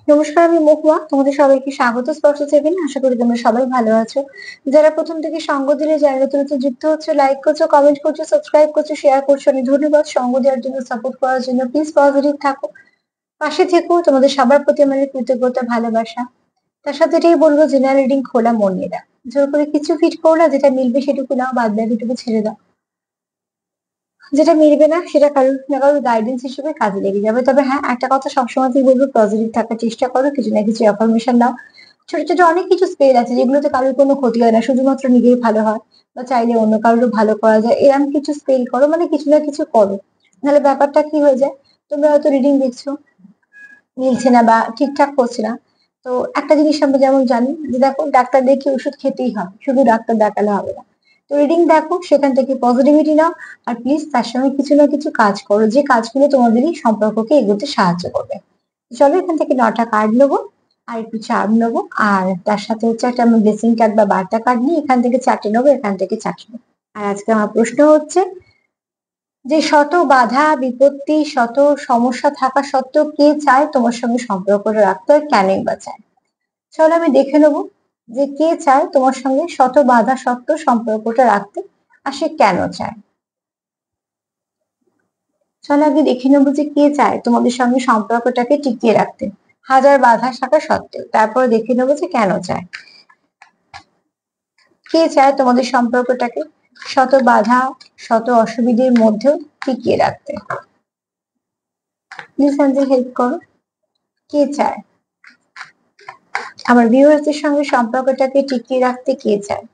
নমস্কার, আমি মহুয়া। তোমাদের সবাইকে স্বাগত স্পর্শ সেভেন। আশা করি তোমরা সবাই ভালো আছো। যারা প্রথম থেকে সঙ্গ দিলে, যারা নতুন নতুন যুক্ত হচ্ছে, লাইক করছো, কমেন্ট করছো, সাবস্ক্রাইব করছো, শেয়ার করছো, অনেক ধন্যবাদ। সঙ্গ দেওয়ার জন্য, সাপোর্ট করার জন্য। প্লিজ পজিটিভ থাকো, পাশে থেকো। তোমাদের সবার প্রতি আমার কৃতজ্ঞতা, ভালোবাসা। তার সাথে এটাই বলবো, জেনারেল রিডিং খোলা মন নিয়ে দাও। জোর করে কিছু ফিট করো না, যেটা মিলবে সেটুকু নাও, বাদ বাকিটুকু ছেড়ে দাও। যেটা মিলবে না সেটা কারোর না কারোর গাইডেন্স হিসেবে কাজে লেগে যাবে। তবে হ্যাঁ, একটা কথা সবসময়তেই বলবো, পজিটিভ থাকার চেষ্টা করো, কিছু না কিছু অ্যাফার্মেশন নাও। ছোট ছোট অনেক কিছু স্পেল আছে যেগুলোতে কারোর কোনো ক্ষতি হয় না, শুধুমাত্র নিজেই ভালো হয়, বা চাইলে অন্য কারোরও ভালো করা যায়। এরকম কিছু স্পেল করো, মানে কিছু না কিছু করো। নাহলে ব্যাপারটা কি হয়ে যায়, তোমরা হয়তো রিডিং দেখছো, মিলছে না বা ঠিকঠাক করছে না। তো একটা জিনিস আমরা যেমন জানি যে, দেখো, ডাক্তার দেখে ওষুধ খেতেই হবে, শুধু ডাক্তার দেখালে হবে না। তো রিডিং দেখো, সেখান থেকে পজিটিভিটি নাও, আর প্লিজ তার সঙ্গে কিছু না কিছু কাজ করো, যে কাজগুলো তোমাদের এই সম্পর্ককে এগোতে সাহায্য করবে। চলো, এখান থেকে 9টা কার্ড নেবো, আর একটু চার্ম নেবো, আর তার সাথে হচ্ছে একটা আমি ব্লেসিং কার্ড বা বার্তা কার্ড নিই। এখান থেকে 4টে নেবো, এখান থেকে 4টে নেবো। আর আজকে আমার প্রশ্ন হচ্ছে যে, শত বাধা বিপত্তি, শত সমস্যা থাকা সত্ত্বেও কে চায় তোমার সঙ্গে সম্পর্কটা রাখতে, আর কেনই বা চায়? চলো আমি দেখে নেবো যে কে চায় তোমার সঙ্গে শত বাধা সত্ত্বেও সম্পর্কটা রাখতে, আর সে কেন চায়। চলো আগে দেখে নেবো যে কে চায় তোমাদের সঙ্গে সম্পর্কটাকে টিকিয়ে রাখতে, হাজার বাধা থাকা সত্ত্বেও। তারপর দেখে নেবো যে কেন চায়। কে চায় তোমাদের সম্পর্কটাকে শত বাধা, শত অসুবিধার মধ্যেও টিকিয়ে রাখতে? প্লিজ আমাদের হেল্প করো। কে চায় আমার ভিউয়ার্সদের সঙ্গে সম্পর্কটাকে টিকিয়ে রাখতে? কে চায়?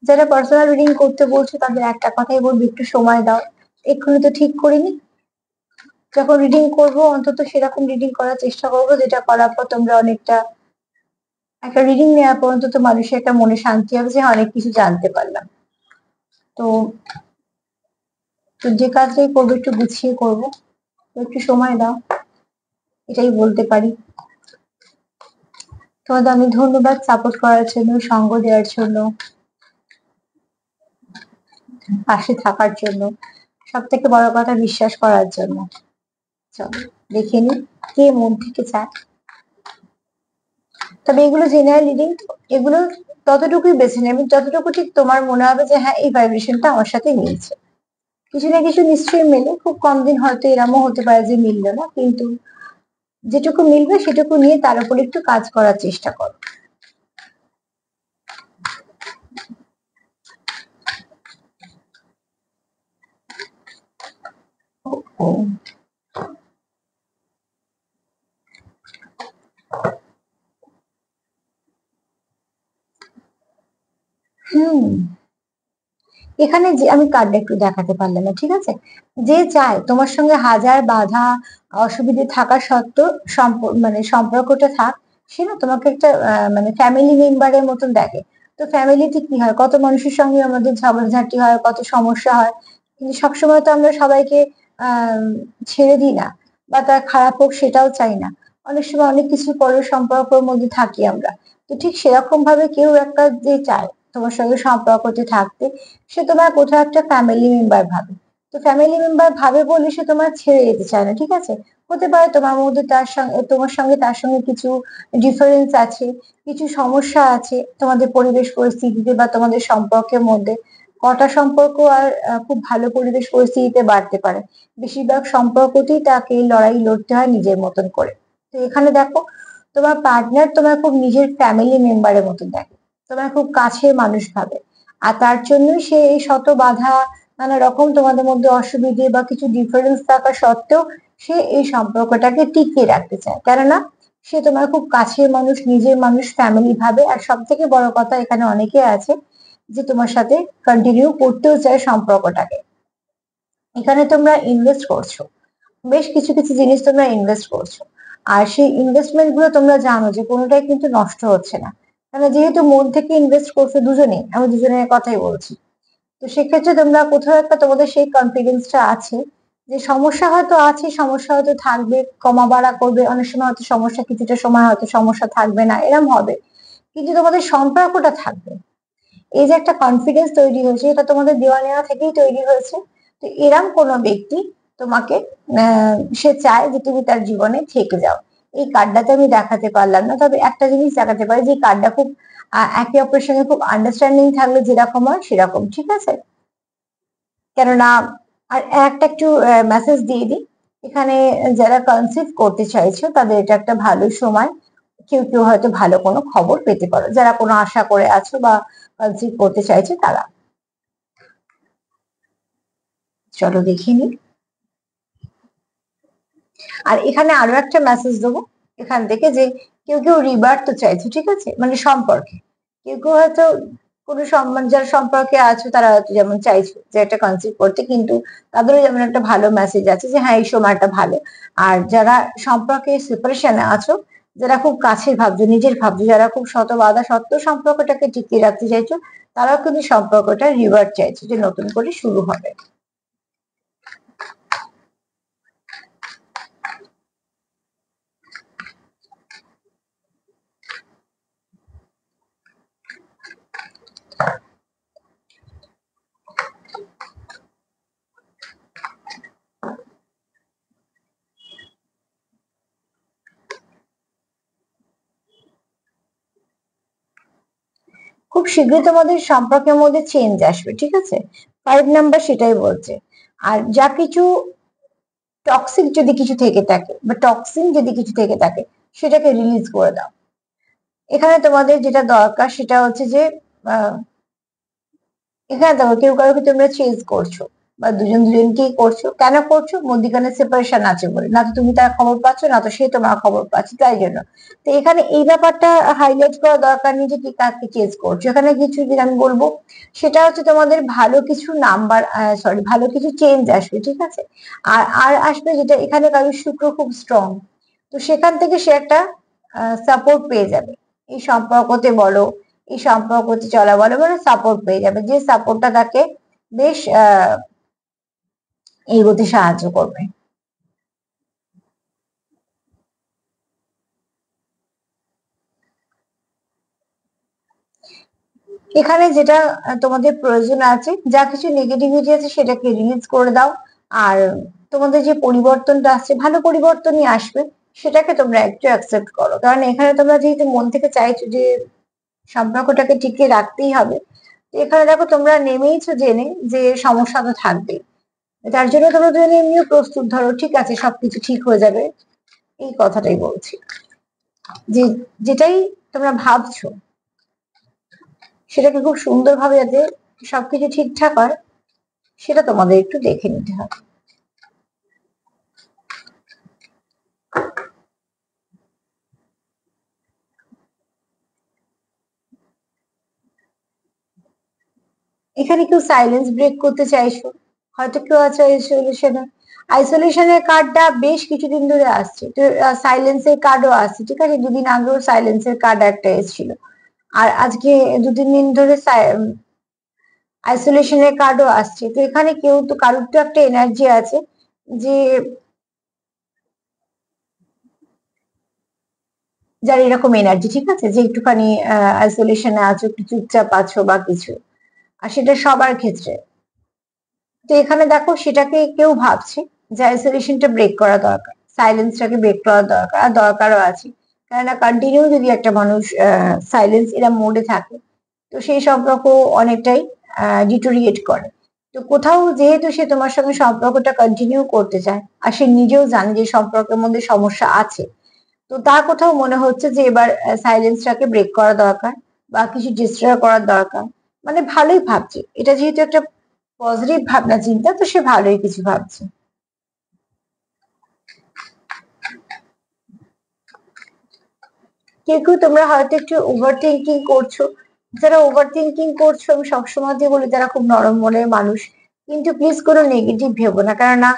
যারা পার্সোনাল রিডিং করতে বলছো, তাদের একটা কথাই বলবো, একটু সময় দাও। এক্ষুনি তো ঠিক করিনি। যখন রিডিং করব, অন্তত সেরকম রিডিং করার চেষ্টা করবো, যেটা করার পর তোমরা অনেকটা, একটা রিডিং নেওয়ার পর অন্তত মানুষের একটা মনে শান্তি হবে যে হ্যাঁ, অনেক কিছু জানতে পারলাম। তো তো যে কাজটাই করবো একটু গুছিয়ে করবো, তো একটু সময় দাও, এটাই বলতে পারি। তোমাদের আমি ধন্যবাদ সাপোর্ট করার জন্য, সঙ্গ দেওয়ার জন্য, পাশে থাকার জন্য, সব থেকে বড় কথা বিশ্বাস করার জন্য। চলো দেখে নি কে মন থেকে চায়। তবে এগুলো জেনারেল রিডিং, এগুলো ততটুকুই বেছে নেবে যতটুকু ঠিক তোমার মনে হবে যে হ্যাঁ, এই ভাইব্রেশনটা আমার সাথে মিলছে। কিছু না কিছু নিশ্চয়ই মেলে, খুব কম দিন হয়তো এরমও হতে পারে যে মিলবে না, কিন্তু যেটুকু মিলবে সেটুকু নিয়ে তার উপর একটু কাজ করার চেষ্টা করো। ও, হুম, এখানে যে আমি কার্ডটা একটু দেখাতে পারলাম না, ঠিক আছে। যে চায় তোমার সঙ্গে হাজার বাধা অসুবিধে থাকা সত্ত্বেও মানে সম্পর্কটা থাক, সে না তোমাকে একটা মানে ফ্যামিলি মেম্বারের মতন দেখে। তো ফ্যামিলিতে কি হয়, কত মানুষের সঙ্গে আমাদের ঝগড়াঝাটি হয়, কত সমস্যা হয়, কিন্তু সবসময় তো আমরা সবাইকে আহ ছেড়ে দিই না, বা তার খারাপ হোক সেটাও চাই না। অনেক সময় অনেক কিছু পরের সম্পর্কের মধ্যে থাকি আমরা। তো ঠিক সেরকম ভাবে কেউ একটা যে চায় তোমার সঙ্গে সম্পর্কতে থাকতে, সে তোমার কোথাও একটা ফ্যামিলি মেম্বার ভাবে। তো ফ্যামিলি মেম্বার ভাবে বলে সে তোমার ছেড়ে যেতে চায় না, ঠিক আছে। হতে পারে তোমার মধ্যে তার সঙ্গে, তোমার সঙ্গে তার সঙ্গে কিছু ডিফারেন্স আছে, কিছু সমস্যা আছে তোমাদের পরিবেশ পরিস্থিতিতে বা তোমাদের সম্পর্কের মধ্যে। কটা সম্পর্ক আর খুব ভালো পরিবেশ পরিস্থিতিতে বাড়তে পারে? বেশিরভাগ সম্পর্কতেই তাকে লড়াই লড়তে হয় নিজের মতন করে। তো এখানে দেখো, তোমার পার্টনার তোমার খুব নিজের ফ্যামিলি মেম্বারের মতন দেখে, তোমার খুব কাছের মানুষ ভাবে। আর তার জন্যই সে এই শত বাধা, নানা রকম তোমাদের মধ্যে অসুবিধে বা কিছু ডিফারেন্স থাকা সত্ত্বেও সে এই সম্পর্কটাকে টিকিয়ে রাখতে চায়। কেননা সে তোমার খুব কাছের মানুষ, নিজের মানুষ, ফ্যামিলি ভাবে। আর সব থেকে বড় কথা, এখানে অনেকে আছে যে তোমার সাথে কন্টিনিউ করতেও চায় সম্পর্কটাকে। এখানে তোমরা ইনভেস্ট করছো, বেশ কিছু কিছু জিনিস তোমরা ইনভেস্ট করছো। আর সেই ইনভেস্টমেন্ট গুলো তোমরা জানো যে কোনোটাই কিন্তু নষ্ট হচ্ছে না, কারণ যেহেতু মন থেকে ইনভেস্ট করছো দুজনেই, আমি দুজনের কথাই বলছি। তো সেক্ষেত্রে তোমরা কোথাও একটা, তোমাদের সেই কনফিডেন্সটা আছে যে সমস্যা হয়তো আছে, সমস্যা হয়তো থাকবে, কমা বাড়া করবে, অনেক সময় হয়তো সমস্যা, কিছুটা সময় হয়তো সমস্যা থাকবে না, এরম হবে, কিন্তু তোমাদের সম্পর্কটা থাকবে। এই যে একটা কনফিডেন্স তৈরি হয়েছে, এটা তোমাদের দেওয়া নেওয়া থেকেই তৈরি হয়েছে। তো এরম কোনো ব্যক্তি তোমাকে সে চায় যে তুমি তার জীবনে থেকে যাও। এই কার্ডটাতে আমি দেখাতে পারলাম না, তবে একটা জিনিস দেখাতে পারি যে কার্ডটা খুব একে অপরের সঙ্গে খুব আন্ডারস্ট্যান্ডিং থাকলে যেরকম হয় সেরকম, ঠিক আছে? কেননা আর একটা একটু মেসেজ দিয়ে দিই, এখানে যারা কনসিভ করতে চাইছো তাদের এটা একটা ভালো সময়। কেউ কেউ হয়তো ভালো কোনো খবর পেতে পারো, যারা কোনো আশা করে আছো বা কনসিভ করতে চাইছে তারা। চলো দেখে নি। আর এখানে আরো একটা মেসেজ দেবো এখান থেকে, যে কেউ কেউ রিবার্থ চাইছে, ঠিক আছে, মানে সম্পর্কে কেউ কেউ হয়তো কোনো সম্মান, যারা সম্পর্কে আছো তারা হয়তো যেমন চাইছো যে একটা কনসিভ করতে, কিন্তু তাদেরও যেমন একটা ভালো মেসেজ আছে যে হ্যাঁ এই সময়টা ভালো। আর যারা সম্পর্কে সেপারেশনে আছো, যারা খুব কাছের ভাবছো, নিজের ভাবছো, যারা খুব শত বাধা সত্ত্বেও সম্পর্কটাকে টিকিয়ে রাখতে চাইছো, তারাও কিন্তু সম্পর্কটা রিভার্ট চাইছে, যে নতুন করে শুরু হবে। খুব শীঘ্রই তোমাদের সম্পর্কের মধ্যে চেঞ্জ আসবে, ঠিক আছে? 5 নাম্বার সেটাই বলছে। আর যা কিছু টক্সিক যদি কিছু থেকে থাকে বা টক্সিন যদি কিছু থেকে থাকে, সেটাকে রিলিজ করে দাও। এখানে তোমাদের যেটা দরকার সেটা হচ্ছে যে এখানে দেখো কেউ কারোকে তোমরা চেঞ্জ করছো বা দুজন দুজনকেই করছো, কেন করছো? মধ্যিখানে সেপারেশন আছে বলে, না তো তুমি তার খবর পাচ্ছ না তো সে তোমার খবর পাচ্ছে, তাই জন্য। তো এখানে এই ব্যাপারটা হাইলাইট করা দরকার নেই যে কি কাকে চেঞ্জ করছো। এখানে কিছু যেটা আমি বলবো সেটা হচ্ছে তোমাদের ভালো কিছু নাম্বার, সরি, ভালো কিছু চেঞ্জ আসবে, ঠিক আছে? আর আর আসবে যেটা, এখানে কারোর শুক্র খুব স্ট্রং, তো সেখান থেকে সে একটা সাপোর্ট পেয়ে যাবে। এই সম্পর্কতে বলো, এই সম্পর্কতে চলা বলো, মানে সাপোর্ট পেয়ে যাবে, যে সাপোর্টটা তাকে বেশ এগোতে সাহায্য করবে। এখানে যেটা তোমাদের প্রয়োজন আছে, যা কিছু নেগেটিভিটি আছে সেটাকে রিলিজ করে দাও। আর তোমাদের যে পরিবর্তনটা আসছে, ভালো পরিবর্তনই আসবে, সেটাকে তোমরা একটু অ্যাকসেপ্ট করো। কারণ এখানে তোমরা যেহেতু মন থেকে চাইছো যে সম্পর্কটাকে টিকিয়ে রাখতেই হবে, তো এখানে দেখো তোমরা নেমেইছো জেনে যে সমস্যা তো থাকবেই। তার জন্য তোমরা দুজনে এমনিও প্রস্তুত, ধরো ঠিক আছে সবকিছু ঠিক হয়ে যাবে, এই কথাটাই বলছি। যে যেটাই তোমরা ভাবছো সেটাকে খুব সুন্দরভাবে যাতে সবকিছু ঠিকঠাক হয়, সেটা তোমাদের একটু দেখে নিতে হবে। এখানে কেউ সাইলেন্স ব্রেক করতে চাইছো, হয়তো কেউ আছে আইসোলেশনে। আইসোলেশনের কার্ডটা বেশ কিছুদিন ধরে আসছে, তো সাইলেন্সের কার্ডও আসছে, ঠিক আছে? দুদিন আগেও সাইলেন্সের কার্ড একটা এসেছিল, আর আজকে 2-3 দিন ধরে আইসোলেশনের কার্ডও আসছে। তো এখানে কেউ তো, কারোর তো একটা এনার্জি আছে যে যার এরকম এনার্জি, ঠিক আছে, যে একটুখানি আইসোলেশনে আছো, একটু চুপচাপ আছো বা কিছু, আর সেটা সবার ক্ষেত্রে। তো এখানে দেখো সেটাকে কেউ ভাবছে যে আইসোলেশনটা ব্রেক করা দরকার, সাইলেন্সটাকে ব্রেক করা দরকার, আর দরকারও আছে। কেননা কন্টিনিউ যদি একটা মানুষ সাইলেন্স এরা মোডে থাকে, তো সেই সম্পর্ক অনেকটাই ডিটোরিয়েট করে। তো কোথাও যেহেতু সে তোমার সঙ্গে সম্পর্কটা কন্টিনিউ করতে চায়, আর সে নিজেও জানে যে সম্পর্কের মধ্যে সমস্যা আছে, তো তার কোথাও মনে হচ্ছে যে এবার সাইলেন্সটাকে ব্রেক করা দরকার বা কিছু ডিস্ট্রয় করার দরকার। মানে ভালোই ভাবছে, এটা যেহেতু একটা পজিটিভ ভাবনা চিন্তা, তো সে ভালোই কিছু ভাবছে। কেউ কেউ তোমরা হয়তো একটু ওভার থিঙ্কিং করছো। যারা ওভার থিঙ্কিং করছো, আমি সবসময় দিয়ে বলি যারা খুব নরম মনের মানুষ, কিন্তু প্লিজ কোনো নেগেটিভ ভেবো না, কেননা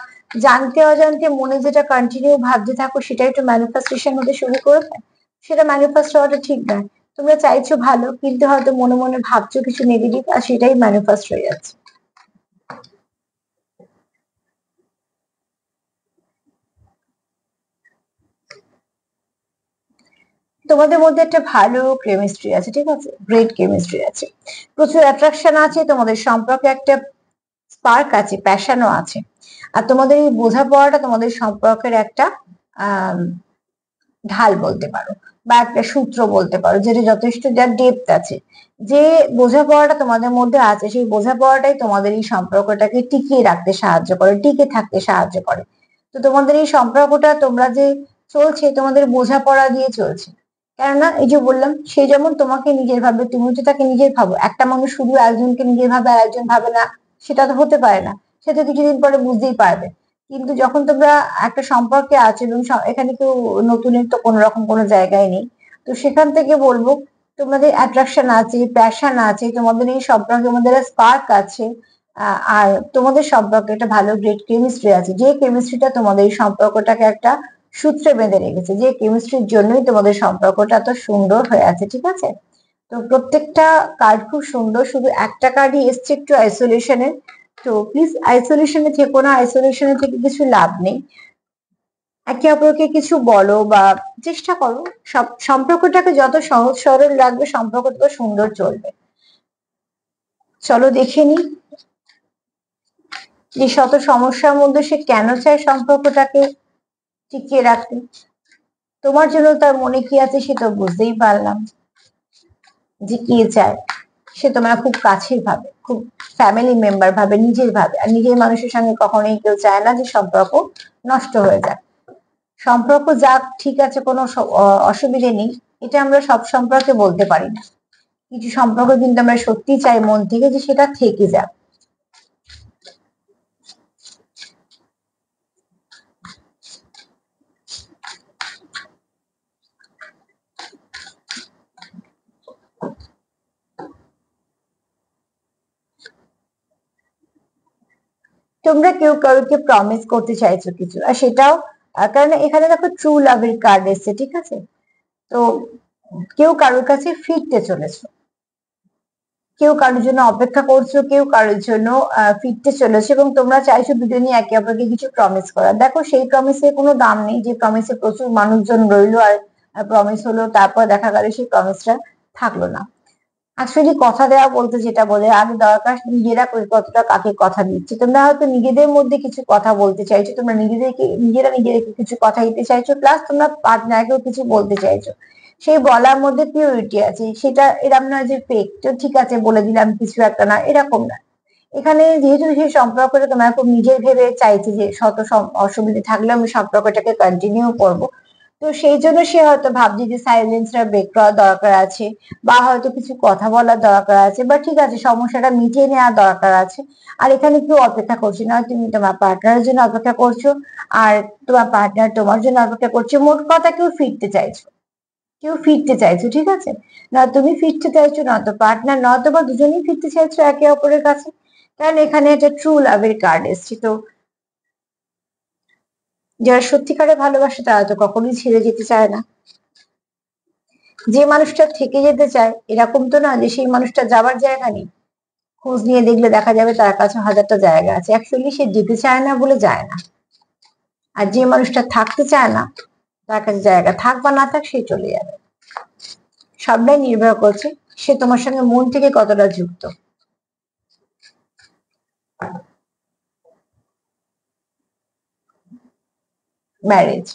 জানতে অজান্তে মনে যেটা কন্টিনিউ ভাবতে থাকো সেটাই একটু ম্যানিফেস্টেশন হতে শুরু করে দেয়। সেটা ম্যানিফেস্ট হওয়াটা ঠিক নয়। তোমরা চাইছো ভালো, কিন্তু হয়তো মনে মনে ভাবছো কিছু নেগেটিভ, আর সেটাই ম্যানিফেস্ট হয়ে যাচ্ছে। তোমাদের মধ্যে একটা ভালো কেমিস্ট্রি আছে, ঠিক আছে, গ্রেট কেমিস্ট্রি আছে, প্রচুর অ্যাট্রাকশন আছে, তোমাদের সম্পর্কে একটা স্পার্ক আছে, প্যাশনও আছে। আর তোমাদের এই বোঝাপড়াটা তোমাদের সম্পর্কের একটা আহ ঢাল বলতে পারো, বা একটা সূত্র বলতে পারো, যেটা যথেষ্ট, যার ডেপথ আছে। যে বোঝাপড়াটা তোমাদের মধ্যে আছে, সেই বোঝাপড়াটাই তোমাদের এই সম্পর্কটাকে টিকিয়ে রাখতে সাহায্য করে, টিকে থাকতে সাহায্য করে। তো তোমাদের এই সম্পর্কটা তোমরা যে চলছে, তোমাদের বোঝাপড়া দিয়ে চলছে। কেননা এই যে বললাম, সে যেমন তোমাকে নিজের ভাবে, তুমি তো তাকে নিজের ভাবো। একটা মানুষ শুধু একজনকে নিজের ভাবে আর একজন ভাবে না, সেটা তো হতে পারে না। সে তো কিছুদিন পরে বুঝতেই পারবে। কিন্তু যখন তোমরা একটা সম্পর্কে আছো এবং এখানে কেউ নতুনের তো কোনো রকম কোনো জায়গায় নেই, তো সেখান থেকে বলবো তোমাদের অ্যাট্রাকশন আছে, প্যাশন আছে, তোমাদের এই সম্পর্কের মধ্যে স্পার্ক আছে। আর তোমাদের সম্পর্কে একটা ভালো গ্রেট কেমিস্ট্রি আছে, যে কেমিস্ট্রিটা তোমাদের এই সম্পর্কটাকে একটা সূত্রে বেঁধে রেখেছে, যে কেমিস্ট্রির জন্যই তোমাদের সম্পর্কটা এত সুন্দর হয়ে আছে। ঠিক আছে? তো প্রত্যেকটা কার্ড খুব সুন্দর, শুধু একটা কার্ডই এসছে একটু আইসোলেশনের। তো প্লিজ আইসোলেশনে থেকো না, আইসোলেশনে থেকে কিছু লাভ নেই। একে অপরকে কিছু বলো বা চেষ্টা করো, সব সম্পর্কটাকে যত সহজ সরল রাখবে, সম্পর্ক তত সুন্দর চলবে। চলো দেখে নি যে শত সমস্যার মধ্যে সে কেন চায় সম্পর্কটাকে টিকিয়ে রাখতে। তোমার জন্য তার মনে কি আছে সে তো বুঝতেই পারলাম, যে কি চায়। সে তোমার খুব কাছের ভাবে, খুব ফ্যামিলি মেম্বার ভাবে, নিজের ভাবে। আর নিজের মানুষের সঙ্গে কখনোই কেউ চায় না যে সম্পর্ক নষ্ট হয়ে যায়। সম্পর্ক যাক, ঠিক আছে, কোনো অসুবিধে নেই, এটা আমরা সব সম্পর্কে বলতে পারি না। কিছু সম্পর্ক কিন্তু আমরা সত্যি চাই মন থেকে যে সেটা থেকে যাক। তোমরা কেউ কাউকে প্রমিস করতে চাইছো কিছু, আর সেটাও কারণ এখানে দেখো ট্রু লাভের কার্ড এসছে। ঠিক আছে? তো কেউ কারোর কাছে ফিরতে চলেছো, কেউ কারোর জন্য অপেক্ষা করছো, কেউ কারোর জন্য ফিরতে চলেছে, এবং তোমরা চাইছো দুজনই একে অপরকে কিছু প্রমিস করার। দেখো সেই প্রমিসের কোনো দাম নেই, যে প্রমিসে প্রচুর মানুষজন রইলো আর প্রমিস হলো, তারপর দেখা গেল সেই প্রমিসটা থাকলো না। আসলে কথা দেওয়া বলতে যেটা বলে, আগে দরকার নিজেরা কতটা কাকে কথা দিচ্ছে। তোমরা হয়তো নিজেদের মধ্যে কিছু কথা বলতে চাইছো, তোমরা নিজেদেরকে কিছু কথা দিতে চাইছো, প্লাস তোমরা পার্টনারকেও কিছু বলতে চাইছো। সেই বলার মধ্যে পিউরিটি আছে, সেটা এরকম নয় যে ফেক, তো ঠিক আছে বলে দিলাম কিছু একটা, না এরকম না। এখানে যেহেতু সেই সম্পর্কটা তোমরা খুব নিজের ভেবে চাইছে যে শত অসুবিধা থাকলেও আমি সম্পর্কটাকে কন্টিনিউ করব, তো সেই জন্য সে হয়তো ভাবছে যে সাইলেন্সটা ব্রেক করা দরকার আছে, বা হয়তো কিছু কথা বলার দরকার আছে, বা ঠিক আছে সমস্যাটা মিটিয়ে নেওয়ার দরকার আছে। আর এখানে কেউ অপেক্ষা করছে না, তুমি তোমার পার্টনারের জন্য অপেক্ষা করছো, আর তোমার পার্টনার তোমার জন্য অপেক্ষা করছে। মোট কথা কেউ ফিরতে চাইছো, কেউ ফিরতে চাইছো। ঠিক আছে? না তুমি ফিরতে চাইছো, না তো পার্টনার, নয়তো বা দুজনেই ফিরতে চাইছো একে অপরের কাছে। কারণ এখানে একটা ট্রু লাভের কার্ড এসছে। তো যারা সত্যিকারে ভালোবাসে তারা তো কখনোই ছেড়ে যেতে চায় না। যে মানুষটা থেকে যেতে চায়, এরকম তো না যে সেই মানুষটা যাবার জায়গা নেই। খোঁজ নিয়ে দেখলে দেখা যাবে তার কাছে হাজারটা জায়গা আছে। অ্যাকচুয়ালি সে যেতে চায় না বলে যায় না। আর যে মানুষটা থাকতে চায় না, তার কাছে জায়গা থাক বা না থাক, সে চলে যাবে। সবটাই নির্ভর করছে সে তোমার সঙ্গে মন থেকে কতটা যুক্ত। ম্যারেজ,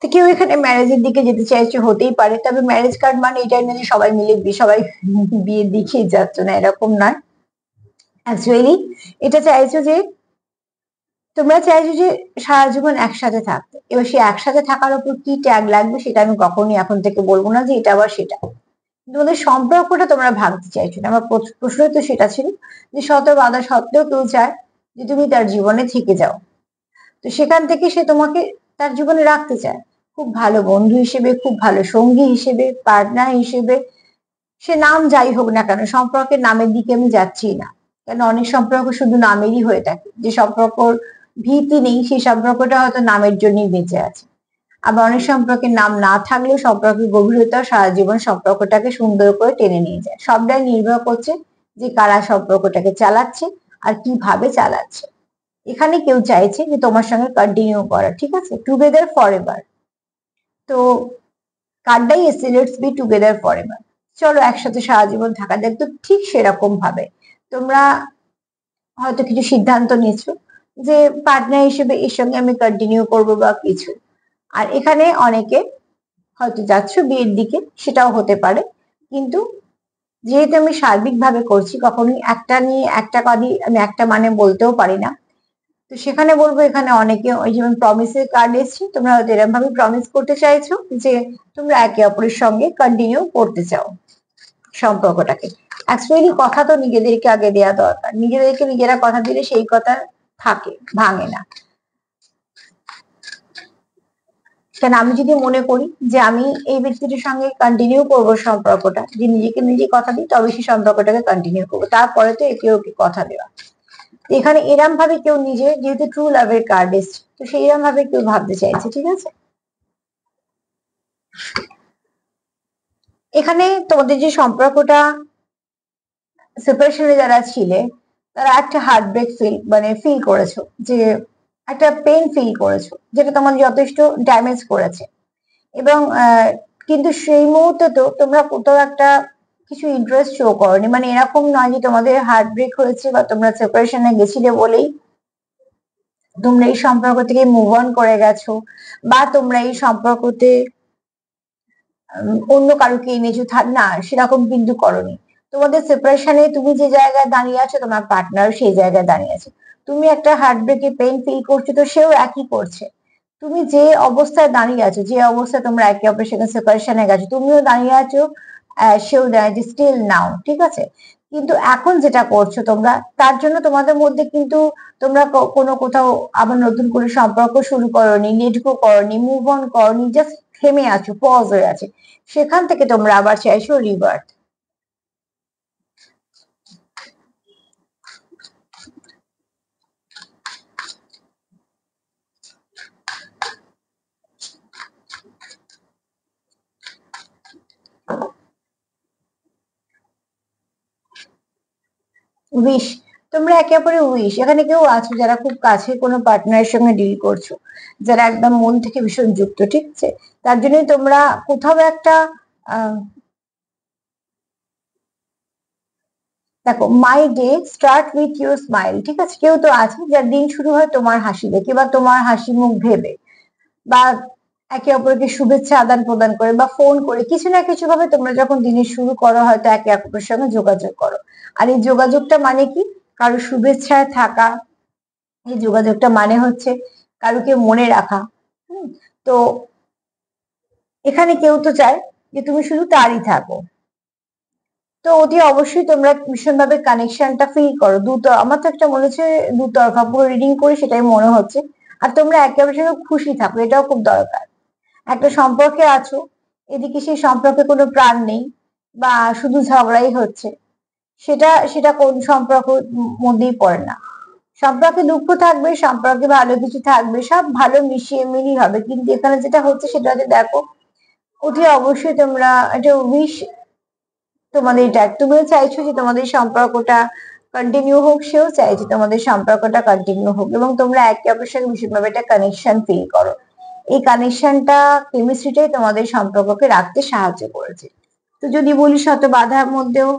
তো কেউ এখানে ম্যারেজের দিকে যেতে চাইছে, হতেই পারে। তবে ম্যারেজ কার্ড মানে এটাই না যে সবাই মিলে সবাই বিয়ের দিকেই যাচ্ছে, না এরকম নয়। অ্যাকচুয়ালি এটা চাইছো যে, তোমরা চাইছো যে সারা জীবন একসাথে থাকতে। এবার সেই একসাথে থাকার উপর কি ট্যাগ লাগবে সেটা আমি কখনোই এখন থেকে বলবো না যে এটা আবার সেটা। তোমাদের সম্পর্কটা তোমরা ভাঙতে চাইছো না। আমার প্রশ্ন তো সেটা ছিল যে শত বাধা সত্ত্বেও কেউ চায় যে তুমি তার জীবনে থেকে যাও। তো সেখান থেকে সে তোমাকে তার জীবনে রাখতে চায়, খুব ভালো বন্ধু হিসেবে, খুব ভালো সঙ্গী হিসেবে, পার্টনার হিসেবে। সে নাম যাই হোক না কেন, সম্পর্কের নামের দিকে আমি যাচ্ছি না। কেন অনেক সম্পর্ক শুধু নামেরই হয়ে থাকে, যে সম্পর্কর ভীতি নেই সেই সম্পর্কটা হয়তো নামের জন্যই বেঁচে আছে। আবার অনেক সম্পর্কের নাম না থাকলেও সম্পর্কের গভীরতা সারা জীবন সম্পর্কটাকে সুন্দর করে টেনে নিয়ে যায়। সবটাই নির্ভর করছে যে কারা সম্পর্কটাকে চালাচ্ছে আর কিভাবে চালাচ্ছে। এখানে কেউ চাইছে যে তোমার সঙ্গে কন্টিনিউ করা। ঠিক আছে? Together for ever. তো কার্ডটাই এসছে, let's be together for ever. চলো একসাথে সারা জীবন থাকা যাক। তো ঠিক সেরকম ভাবে তোমরা হয়তো কিছু সিদ্ধান্ত নিয়েছো যে পার্টনার হিসেবে এর সঙ্গে আমি কন্টিনিউ করবো বা কিছু। আর এখানে অনেকে হয়তো যাচ্ছ বিয়ের দিকে, সেটাও হতে পারে। কিন্তু যেহেতু আমি সার্বিকভাবে করছি, কখনোই একটা নিয়ে একটা কাজই আমি একটা মানে বলতেও পারি না। তো সেখানে বলবো এখানে অনেকে ওই যেমন প্রমিসের কার্ড এসছে, তোমরা হয়তো এরকম ভাবে প্রমিস করতে চাইছো যে তোমরা একে অপরের সঙ্গে কন্টিনিউ করতে চাও সম্পর্কটাকে। অ্যাকচুয়ালি কথা তো নিজেদেরকে আগে দেওয়া দরকার, নিজেদেরকে নিজেরা কথা দিলে সেই কথা থাকে, ভাঙে না। কেন আমি যদি মনে করি যে আমি এই ব্যক্তিটির সঙ্গে কন্টিনিউ করবো সম্পর্কটা, যে নিজেকে নিজে কথা দিই তবে সেই সম্পর্কটাকে কন্টিনিউ করবো, তারপরে তো একে ওকে কথা দেওয়া। এখানে এরম ভাবে কেউ নিজে, যেহেতু ট্রু লাভের কার্ড এসছে, তো সেই এরম ভাবে কেউ ভাবতে চাইছে, ঠিক আছে। এখানে তোমাদের যে সম্পর্কটা, সেপারেশনে যারা ছিলে তারা একটা হার্ট ব্রেক ফিল করেছো, যে একটা পেন ফিল করেছো, যেটা তোমাদের যথেষ্ট ড্যামেজ করেছে। এবং কিন্তু সেই মুহূর্তে তো তোমরা কোথাও একটা কিছু ইন্টারেস্ট শো করনি, মানে এরকম নয় যে তোমাদের হার্ট ব্রেক হয়েছে বা তোমরা সেপারেশনে গেছিলে বলেই তোমরা এই সম্পর্ক থেকে মুভ অন করে গেছো, বা তোমরা এই সম্পর্কতে অন্য কারোকে এনেছো, না সেরকম কিন্তু করনি। তোমাদের সেপারেশনে তুমি যে জায়গায় দাঁড়িয়ে আছো, তোমার পার্টনার সেই জায়গায় দাঁড়িয়ে আছে। তুমি একটা হার্ট ব্রেকে পেন ফিল করছো, তো সেও একই করছে। তুমি যে অবস্থায় দাঁড়িয়ে আছো, যে অবস্থায় তোমরা একে অপরের সাথে সেপারেশনে গেছো, তুমিও দাঁড়িয়ে আছো, সেও দাঁড়িয়ে আছে, স্টিল নাও, ঠিক আছে। কিন্তু এখন যেটা করছো তোমরা, তার জন্য তোমাদের মধ্যে কিন্তু তোমরা কোনো কোথাও আবার নতুন করে সম্পর্ক শুরু করনি, লেট গো করনি, মুভ অন করনি, জাস্ট থেমে আছো, পজ হয়ে আছে। সেখান থেকে তোমরা আবার চাইছো রিবার্থ। উইশ, তোমরা একে অপরে উইশ, এখানে কেউ আছো যারা খুব কাছে কোনো পার্টনারের সঙ্গে ডিল করছো, যারা একদম মন থেকে ভীষণ যুক্ত, ঠিক আছে। তার জন্যই তোমরা কোথাও একটা আহ দেখো, my day start with your smile, ঠিক আছে। কেউ তো আছে যার দিন শুরু হয় তোমার হাসি দেখে বা তোমার হাসি মুখ ভেবে, বা একে অপরকে শুভেচ্ছা আদান প্রদান করে বা ফোন করে, কিছু না কিছু ভাবে তোমরা যখন দিনের শুরু করো হয়তো একে অপরের সঙ্গে যোগাযোগ করো। আর এই যোগাযোগটা মানে কি? কারো শুভেচ্ছায় থাকা। এই যোগাযোগটা মানে হচ্ছে কারুকে মনে রাখা। হুম, তো এখানে কেউ তো চায় যে তুমি শুধু তারই থাকো। তো অতি অবশ্যই তোমরা ভীষণভাবে কানেকশনটা ফিল করো আমার তো একটা মনে হচ্ছে দুতরফা, পুরো রিডিং করে সেটাই মনে হচ্ছে। আর তোমরা একে অপরের সঙ্গে খুশি থাকো, এটাও খুব দরকার। একটা সম্পর্কে আছো, এদিকে সেই সম্পর্কে কোনো প্রাণ নেই বা শুধু ঝগড়াই হচ্ছে, সেটা সেটা কোন সম্পর্ক মধ্যেই পড়ে না। সম্পর্কে দুঃখ থাকবে, সম্পর্কে ভালো কিছু থাকবে, সব ভালো মিশিয়ে মিলিয়ে হবে। কিন্তু এখানে যেটা হচ্ছে সেটা হচ্ছে, দেখো, অতি অবশ্যই তোমরা একটা উইশ, তোমাদের এটা তুমিও চাইছো যে তোমাদের সম্পর্কটা কন্টিনিউ হোক, সেও চাইছে তোমাদের সম্পর্কটা কন্টিনিউ হোক, এবং তোমরা একে অপরের সঙ্গে ভীষণভাবে একটা কানেকশন ফিল করো। এই কানেকশনটা, কেমিস্ট্রিটাই তোমাদের সম্পর্ককে রাখতে সাহায্য করেছে। তো যদি বলি শত বাধার মধ্যেও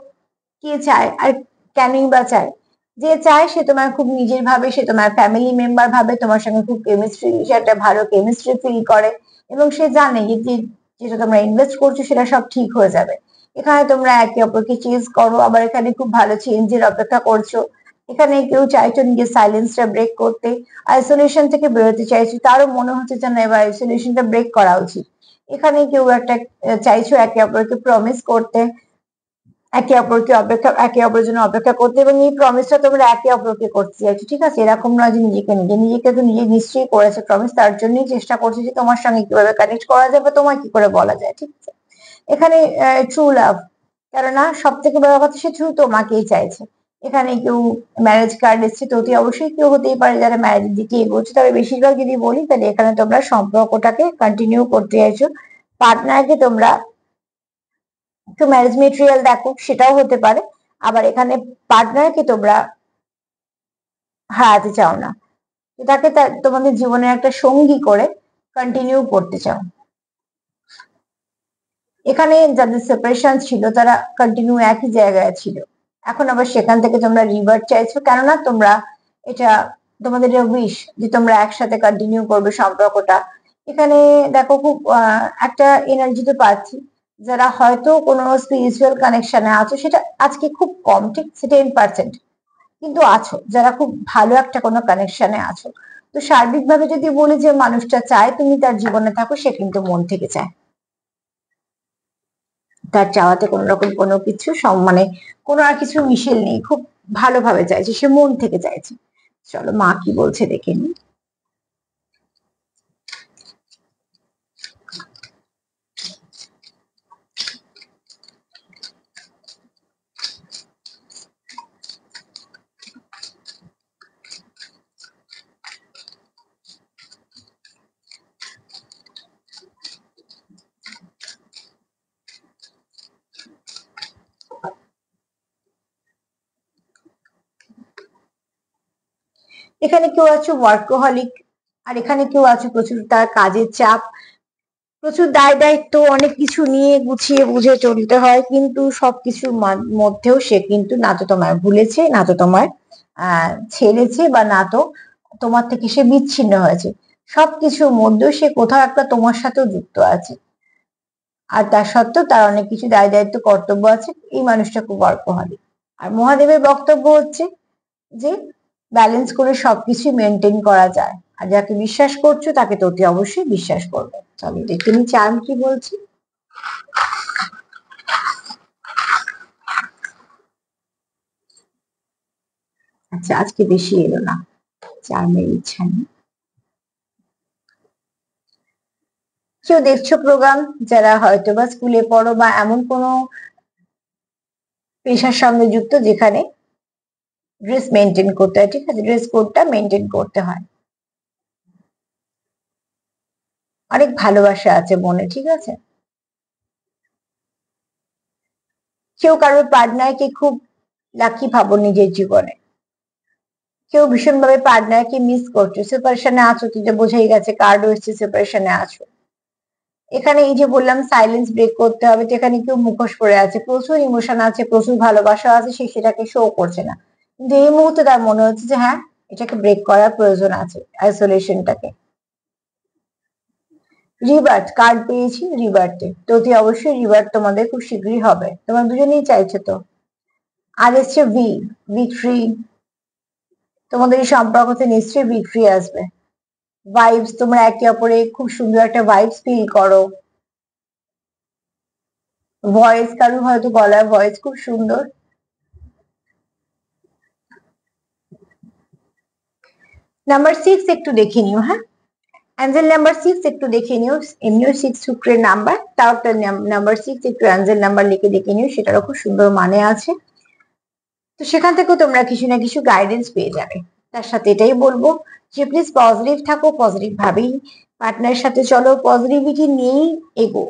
কে চায়, আর কেনই বা চায়? যে চায় সে তোমার খুব নিজের ভাবে, সে তোমার ফ্যামিলি মেম্বার ভাবে, তোমার সঙ্গে খুব কেমিস্ট্রি, সে একটা ভালো কেমিস্ট্রি ফিল করে, এবং সে জানে যে যেটা তোমরা ইনভেস্ট করছো সেটা সব ঠিক হয়ে যাবে। এখানে তোমরা একে অপরকে চেঞ্জ করো, আবার এখানে খুব ভালো চেঞ্জের অপেক্ষা করছো। এখানে কেউ চাইছো নিজের সাইলেন্সটা ব্রেক করতে, আইসোলেশন থেকে বেরোতে চাইছো, তারও মনে হচ্ছে যে না, এবার আইসোলেশনটা ব্রেক করা উচিত। এখানে কেউ একটা চাইছো একে অপরকে প্রমিস করতে, একে অপরের জন্য অপেক্ষা করতে, এবং এই প্রমিসটা তোমরা একে অপরকে করতে চাইছো, ঠিক আছে। এরকম নয় যে নিজেকে তো নিজে নিশ্চয়ই করেছে প্রমিস, তার জন্যই চেষ্টা করছে যে তোমার সঙ্গে কিভাবে কানেক্ট করা যাবে, তোমায় কি করে বলা যায়, ঠিক আছে। এখানে ট্রু লাভ, কেননা সব থেকে বড় কথা, সে শুধু তোমাকেই চাইছে। এখানে কেউ ম্যারেজ কার্ড এসছে, তো অতি অবশ্যই কেউ হতেই পারে যারা ম্যারেজের দিকে এগোচ্ছে, তবে বেশিরভাগ যদি বলি তাহলে এখানে তোমরা সম্পর্কটাকে কন্টিনিউ করতে চাইছো। পার্টনারকে তোমরা একটু ম্যারেজ মেটেরিয়াল দেখো, সেটাও হতে পারে। আবার এখানে পার্টনারকে তোমরা হারাতে চাও না, তাকে তোমাদের জীবনের একটা সঙ্গী করে কন্টিনিউ করতে চাও। এখানে যাদের সেপারেশন ছিল তারা কন্টিনিউ একই জায়গায় ছিল, এখন আবার সেখান থেকে তোমরা রিভার্ট চাইছো, কেননা তোমরা এটা তোমাদের উইশ যে তোমরা একসাথে কন্টিনিউ করবে সম্পর্কটা। এখানে দেখো খুব একটা এনার্জি তো পাচ্ছি, যারা হয়তো কোনো স্পিরিচুয়াল কানেকশনে আছো, সেটা আজকে খুব কম, ঠিক 10%, কিন্তু আছো যারা খুব ভালো একটা কোনো কানেকশনে আছো। তো সার্বিকভাবে যদি বলি যে মানুষটা চায় তুমি তার জীবনে থাকো, সে কিন্তু মন থেকে চায়, তার চাওয়াতে কোনো রকম কোনো কিছু মানে কোনো আর কিছু মিশেল নেই, খুব ভালোভাবে চাইছে, সে মন থেকে চাইছে। চলো মা কি বলছে দেখে নি। এখানে কেউ আছো ওয়ার্কোহলিক, আর এখানে কেউ আছো প্রচুর তার কাজের চাপ, প্রচুর দায় দায়িত্ব, অনেক কিছু নিয়ে গুছিয়ে বুঝে চলতে হয়, কিন্তু সবকিছুর মধ্যেও সে কিন্তু না তো তোমায় ভুলেছে, না তো তোমায় ছেড়েছে, বা না তো তোমার থেকে সে বিচ্ছিন্ন হয়েছে। সবকিছুর মধ্যেও সে কোথাও একটা তোমার সাথেও যুক্ত আছে, আর তার সত্ত্বেও তার অনেক কিছু দায় দায়িত্ব কর্তব্য আছে। এই মানুষটা খুব ওয়ার্কোহলিক। আর মহাদেবের বক্তব্য হচ্ছে যে ব্যালেন্স করে সবকিছু মেনটেন করা যায়, আর যাকে বিশ্বাস করছো তাকে তো অতি অবশ্যই বিশ্বাস করবে। চলো দেখে নি চার্ম কি বলছি। আচ্ছা আজকে বেশি এলো না, চার্মের ইচ্ছা নেই। কেউ দেখছো প্রোগ্রাম, যারা হয়তো বা স্কুলে পড়ো বা এমন কোনো পেশার সঙ্গে যুক্ত যেখানে ড্রেস মেনটেন করতে হয়, ঠিক আছে, ড্রেস কোডটা মেনটেন করতে হয়। অনেক ভালোবাসা আছে মনে, ঠিক আছে। কেউ কারোর পার্টনারকে খুব লাকি ভাবো নিজের জীবনে, কেউ ভীষণভাবে পার্টনারকে মিস করছো, সেপারেশনে আছো, যেটা বোঝাই গেছে, কার্ড হচ্ছে সেপারেশনে আছো। এখানে এই যে বললাম সাইলেন্স ব্রেক করতে হবে, তো এখানে কেউ মুখোশ পড়ে আছে, প্রচুর ইমোশন আছে, প্রচুর ভালোবাসা আছে, সে সেটাকে শো করছে না, কিন্তু এই মুহূর্তে তার মনে হচ্ছে যে হ্যাঁ এটাকে ব্রেক করার প্রয়োজন আছে, আইসোলেশনটাকে। রিবার্থ কার্ড পেয়েছি, রিবার্থে তো অতি অবশ্যই রিবার্থ তোমাদের খুব শীঘ্রই হবে, তোমার দুজনেই চাইছো তো। আর এসছে ভিক্টরি, তোমাদের এই সম্পর্কতে নিশ্চয়ই ভিক্টরি আসবে। ভাইবস, তোমরা একে অপরে খুব সুন্দর একটা ভাইবস ফিল করো। ভয়েস, কারোর হয়তো গলার ভয়েস খুব সুন্দর। নাম্বার 6 একটু দেখে নিও, হ্যাঁ অ্যাঞ্জেল নাম্বার 6 একটু দেখে নিও, এমনিও 6 শুক্রের নাম্বার, তাও তার নাম্বার 6 একটু অ্যাঞ্জেল নাম্বার লিখে দেখে নিও, সেটারও খুব সুন্দর মানে আছে। তো সেখান থেকেও তোমরা কিছু না কিছু গাইডেন্স পেয়ে যাবে। তার সাথে এটাই বলবো যে প্লিজ পজিটিভ থাকো, পজিটিভ ভাবেই পার্টনারের সাথে চলো, পজিটিভিটি নিয়েই এগো,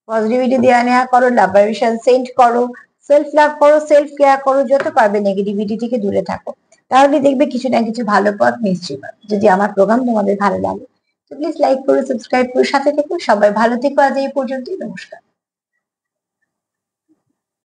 পজিটিভিটি দেওয়া নেওয়া করো, লাভ ভাইব্রেশন সেন্ড করো, সেলফ লাভ করো, সেলফ কেয়ার করো, যত পারবে নেগেটিভিটি থেকে দূরে থাকো, তাহলে দেখবে কিছু না কিছু ভালো পথ নিশ্চয়ই পাবে। যদি আমার প্রোগ্রাম তোমাদের ভালো লাগে তো প্লিজ লাইক করো, সাবস্ক্রাইব করো, সাথে থেকো, সবাই ভালো থেকো, আজ এই পর্যন্তই, নমস্কার।